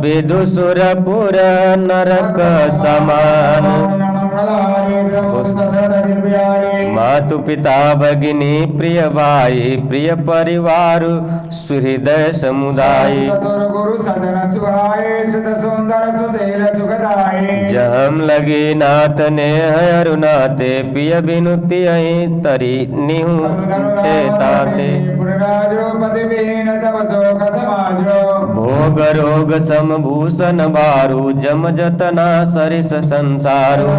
विदुसुरपुर नरक समान। मातु पिता भगिनी प्रिय भाई प्रिय परिवार सुहृदय समुदाय। जहम लगी नाथ ने अरुनाते पिय बिनुति तरी निहु ते ताते। भोग रोग समभूषण बारु जम जतना सरिस संसारु।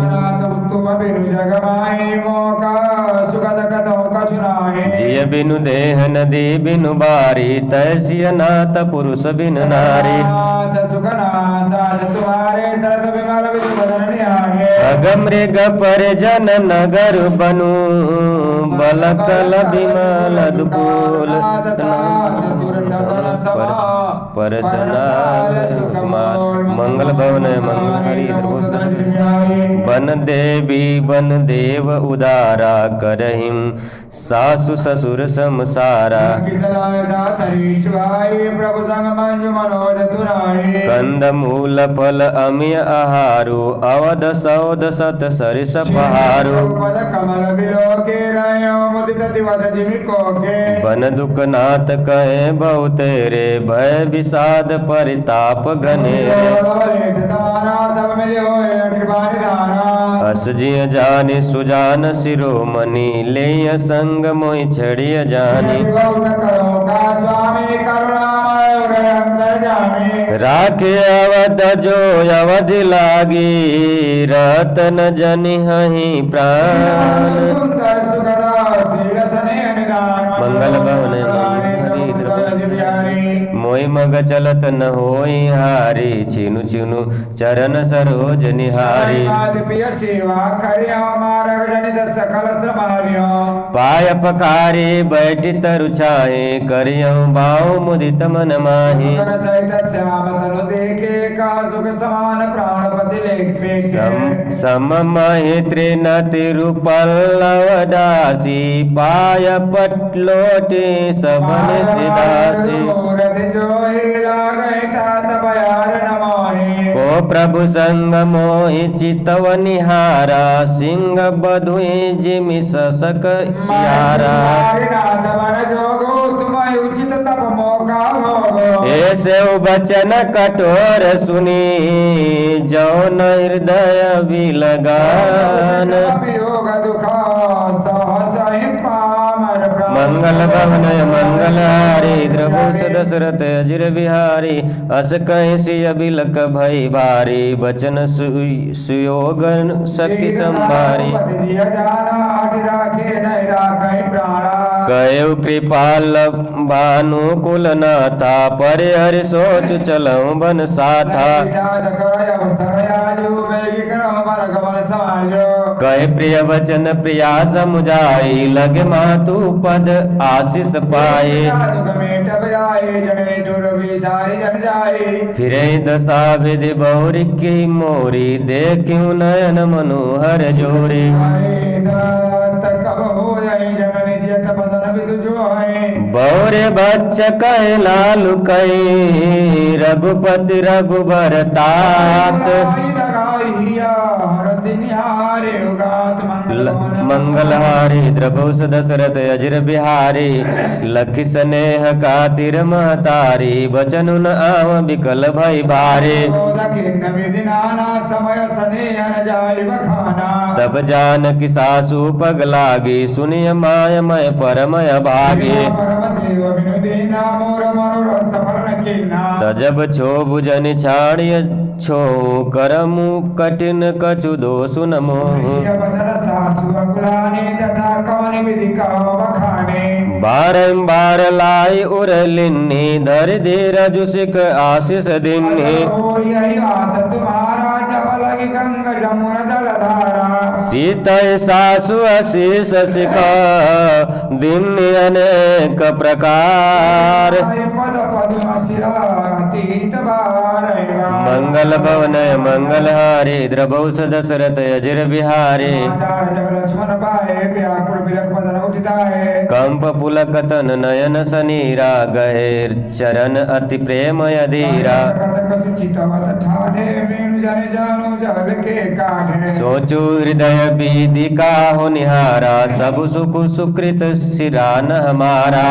जिय बिनु देह नदी बिनु बारी तैसिय नाथ पुरुष बिन नारी। अगमृग परिजन नगर बनु बलकल बिमल दुकूल। मंगल भवन मंगल हरि बन देवी बन देव उदारा करहिम सासु ससुर समसारा। कंद मूल फल अमिय आहारु अवध सौद सत सरिस पहारु। बन दुख नाथ कहे बहु तेरे भय विषाद परिताप घनेरे। अस जिय जानि सुजान शिरोमणि ले संग मोहि छड़िय जानी। राखे अवध जो अवधि लागी रतन जनि हहि प्राण। मंगल भवन मोहि मग चलत न होई हारी छिनु छिनु चरण सरोज निहारी। पाय पखारी बैठि तरु छाहे करियौ बाऊ मुदित मन माही। सम महि त्रिनति रूपल्लव दासी पाय पटलोटी सबन सिदासी। को प्रभु संग मोहि चितव निहारा सिंह बधुई जिमि ससक सियारा। ऐसे बचन कठोर सुनी जौन हृदय विलगान। मंगल भवन मंगल हारी द्रभुष दशरथ अजिर बिहारी। अस कहीं सिय बिलक भई भारी बचन सुयोगन सखी संभारी। कयु कृपाल भानुकुल नाथा परे हरि सोच चलऊ बन साथा। कहे प्रिय वचन प्रिया समुझाई लगे मातु पद आशीष पाए। फिरे दशा विधि बहुरी की मोरी देखूं नयन मनोहर जोरी। बौरे बच्च कहे लालु कही रघुपति रघुबर तात। मंगलहारी द्रभुष दशरथ अजिर बिहारी लखि स्नेह कातिर महतारी बचनु न आव बिकल भई भारे। तब जानकी सासु पग लागी सुनिय माय मय परमय भागे। तजब छो भुजन छाड़िय छो करमु कठिन कछु दोषु न मोहु। बारंबार लाई उरलिन्नी धर धीरज सिख आशीष दिन्नी। सीता सासु आशीष सिखा दिन्नी अनेक प्रकार। मंगल भवनय मंगलहारी द्रभौस दशरथ अजिर बिहारी लक्ष्मण पाए व्याकुल बिलख बदन उदिताए कंप पुलक तन नयन सनीरा गहेर चरण अति प्रेम अधीरा चितवत ठाने मीनु जाने जानो जल के काढ़े सोचु हृदय बीदी का हो निहारा सब सुख सुकृत सिरा न हमारा